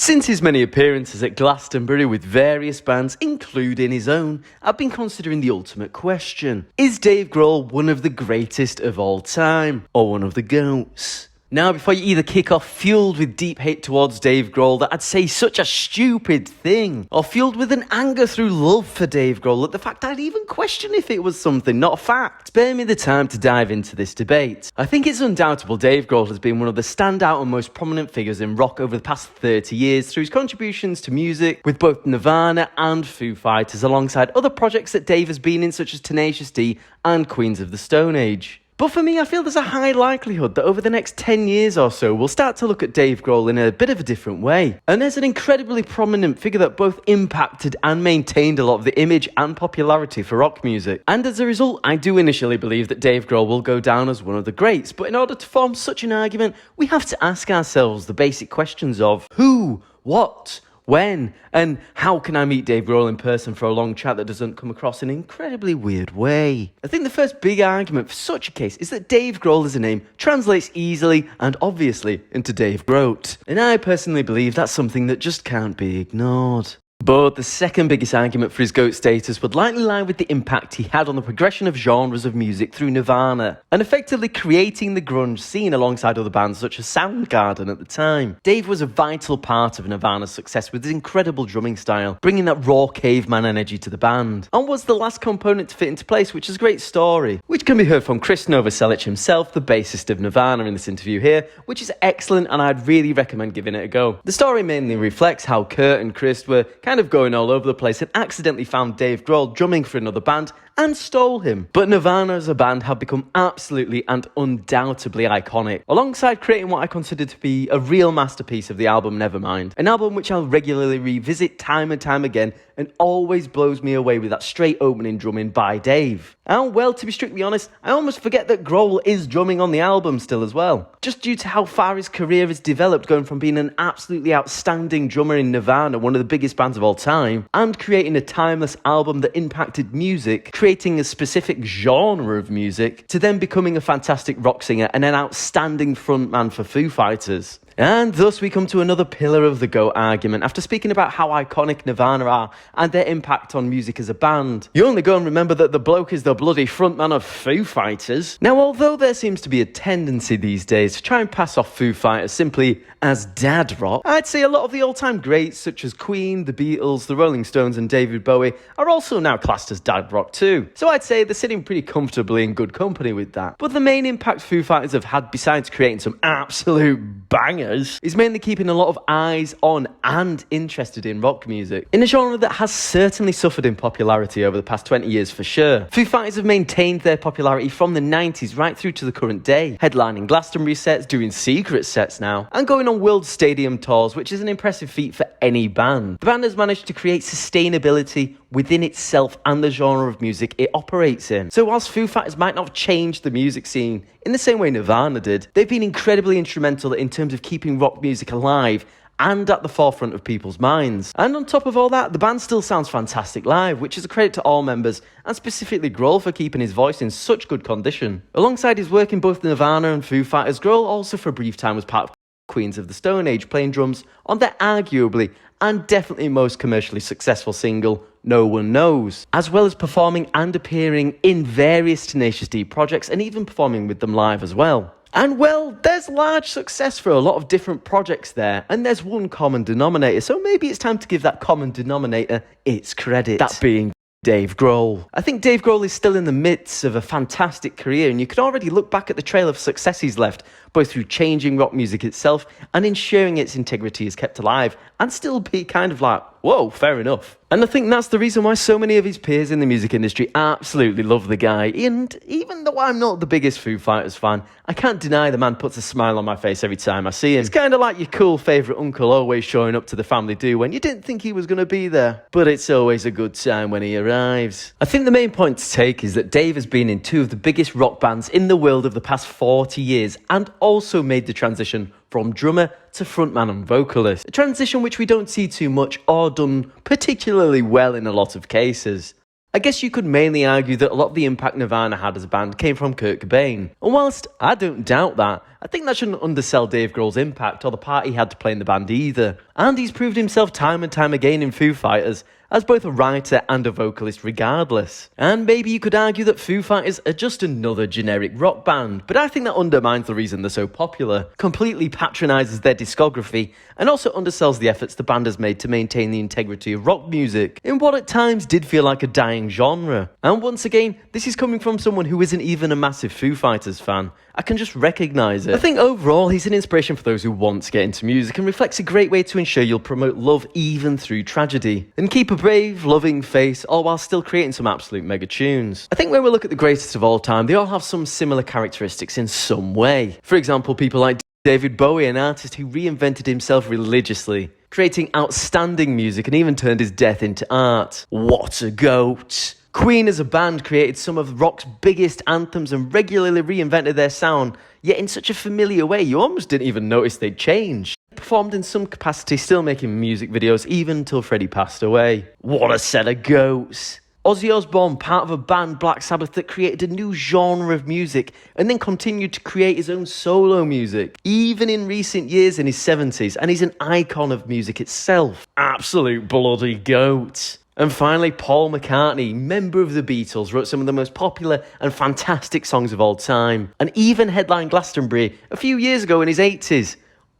Since his many appearances at Glastonbury with various bands, including his own, I've been considering the ultimate question. Is Dave Grohl one of the greatest of all time, or one of the GOATs? Now, before you either kick off fueled with deep hate towards Dave Grohl that I'd say such a stupid thing, or fueled with an anger through love for Dave Grohl at the fact I'd even question if it was something, not a fact, spare me the time to dive into this debate. I think it's undoubtable Dave Grohl has been one of the standout and most prominent figures in rock over the past 30 years through his contributions to music with both Nirvana and Foo Fighters, alongside other projects that Dave has been in such as Tenacious D and Queens of the Stone Age. But for me, I feel there's a high likelihood that over the next 10 years or so, we'll start to look at Dave Grohl in a bit of a different way. And as an incredibly prominent figure that both impacted and maintained a lot of the image and popularity for rock music. And as a result, I do initially believe that Dave Grohl will go down as one of the greats. But in order to form such an argument, we have to ask ourselves the basic questions of who, what, when, and how can I meet Dave Grohl in person for a long chat that doesn't come across in an incredibly weird way? I think the first big argument for such a case is that Dave Grohl as a name translates easily and obviously into Dave Grohl. And I personally believe that's something that just can't be ignored. But the second biggest argument for his GOAT status would likely lie with the impact he had on the progression of genres of music through Nirvana, and effectively creating the grunge scene alongside other bands such as Soundgarden at the time. Dave was a vital part of Nirvana's success with his incredible drumming style, bringing that raw caveman energy to the band, and was the last component to fit into place, which is a great story, which can be heard from Chris Novoselic himself, the bassist of Nirvana, in this interview here, which is excellent and I'd really recommend giving it a go. The story mainly reflects how Kurt and Chris were kind of going all over the place and accidentally found Dave Grohl drumming for another band and stole him. But Nirvana as a band have become absolutely and undoubtedly iconic, alongside creating what I consider to be a real masterpiece of the album Nevermind, an album which I'll regularly revisit time and time again and always blows me away with that straight opening drumming by Dave. And well, to be strictly honest, I almost forget that Grohl is drumming on the album still as well, just due to how far his career has developed, going from being an absolutely outstanding drummer in Nirvana, one of the biggest bands of all time, and creating a timeless album that impacted music, creating a specific genre of music, to then becoming a fantastic rock singer and an outstanding frontman for Foo Fighters. And thus we come to another pillar of the GOAT argument. After speaking about how iconic Nirvana are and their impact on music as a band, you only go and remember that the bloke is the bloody frontman of Foo Fighters. Now, although there seems to be a tendency these days to try and pass off Foo Fighters simply as dad rock, I'd say a lot of the all-time greats such as Queen, the Beatles, the Rolling Stones and David Bowie are also now classed as dad rock too. So I'd say they're sitting pretty comfortably in good company with that. But the main impact Foo Fighters have had, besides creating some absolute bangers, is mainly keeping a lot of eyes on and interested in rock music, in a genre that has certainly suffered in popularity over the past 20 years for sure. Foo Fighters have maintained their popularity from the 90s right through to the current day, headlining Glastonbury sets, doing secret sets now, and going on world stadium tours, which is an impressive feat for any band. The band has managed to create sustainability within itself and the genre of music it operates in. So whilst Foo Fighters might not have changed the music scene in the same way Nirvana did, they've been incredibly instrumental in terms of keeping rock music alive and at the forefront of people's minds. And on top of all that, the band still sounds fantastic live, which is a credit to all members, and specifically Grohl for keeping his voice in such good condition. Alongside his work in both Nirvana and Foo Fighters, Grohl also for a brief time was part of Queens of the Stone Age, playing drums on their arguably and definitely most commercially successful single, No One Knows, as well as performing and appearing in various Tenacious D projects and even performing with them live as well. And well, there's large success for a lot of different projects there, and there's one common denominator, so maybe it's time to give that common denominator its credit. That being Dave Grohl. I think Dave Grohl is still in the midst of a fantastic career, and you can already look back at the trail of success he's left, both through changing rock music itself and ensuring its integrity is kept alive, and still be kind of like, whoa, fair enough. And I think that's the reason why so many of his peers in the music industry absolutely love the guy. And even though I'm not the biggest Foo Fighters fan, I can't deny the man puts a smile on my face every time I see him. It's kind of like your cool favourite uncle always showing up to the family do when you didn't think he was going to be there. But it's always a good time when he arrives. I think the main point to take is that Dave has been in two of the biggest rock bands in the world of the past 40 years and also made the transition from drummer to frontman and vocalist. A transition which we don't see too much or done particularly well in a lot of cases. I guess you could mainly argue that a lot of the impact Nirvana had as a band came from Kurt Cobain. And whilst I don't doubt that, I think that shouldn't undersell Dave Grohl's impact or the part he had to play in the band either. And he's proved himself time and time again in Foo Fighters as both a writer and a vocalist regardless. And maybe you could argue that Foo Fighters are just another generic rock band, but I think that undermines the reason they're so popular, completely patronises their discography, and also undersells the efforts the band has made to maintain the integrity of rock music, in what at times did feel like a dying genre. And once again, this is coming from someone who isn't even a massive Foo Fighters fan. I can just recognise it. I think overall he's an inspiration for those who want to get into music and reflects a great way to ensure you'll promote love even through tragedy, and keep a brave, loving face, all while still creating some absolute mega tunes. I think when we look at the greatest of all time, they all have some similar characteristics in some way. For example, people like David Bowie, an artist who reinvented himself religiously, creating outstanding music and even turned his death into art. What a goat! Queen as a band created some of rock's biggest anthems and regularly reinvented their sound, yet in such a familiar way you almost didn't even notice they'd changed. Performed in some capacity, still making music videos even until Freddie passed away. What a set of goats! Ozzy Osbourne, part of a band, Black Sabbath, that created a new genre of music and then continued to create his own solo music, even in recent years in his 70s, and he's an icon of music itself. Absolute bloody goat. And finally, Paul McCartney, member of the Beatles, wrote some of the most popular and fantastic songs of all time, and even headlined Glastonbury a few years ago in his 80s.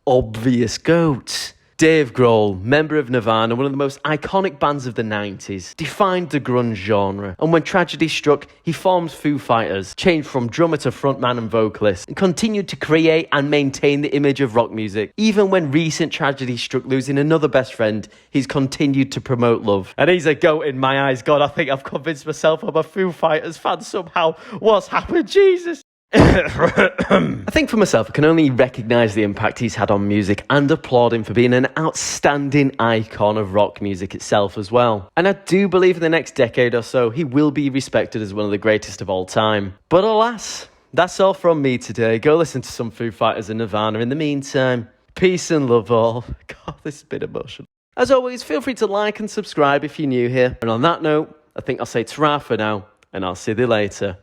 Obvious goat. Dave Grohl, member of Nirvana, one of the most iconic bands of the 90s, defined the grunge genre, and when tragedy struck, he formed Foo Fighters, changed from drummer to frontman and vocalist, and continued to create and maintain the image of rock music. Even when recent tragedy struck, losing another best friend, he's continued to promote love. And he's a goat in my eyes. God, I think I've convinced myself I'm a Foo Fighters fan somehow. What's happened? Jesus! I think for myself, I can only recognise the impact he's had on music and applaud him for being an outstanding icon of rock music itself as well. And I do believe in the next decade or so, he will be respected as one of the greatest of all time. But alas, that's all from me today. Go listen to some Foo Fighters and Nirvana in the meantime. Peace and love all. God, this has been emotional. As always, feel free to like and subscribe if you're new here. And on that note, I think I'll say ta-ra for now, and I'll see you later.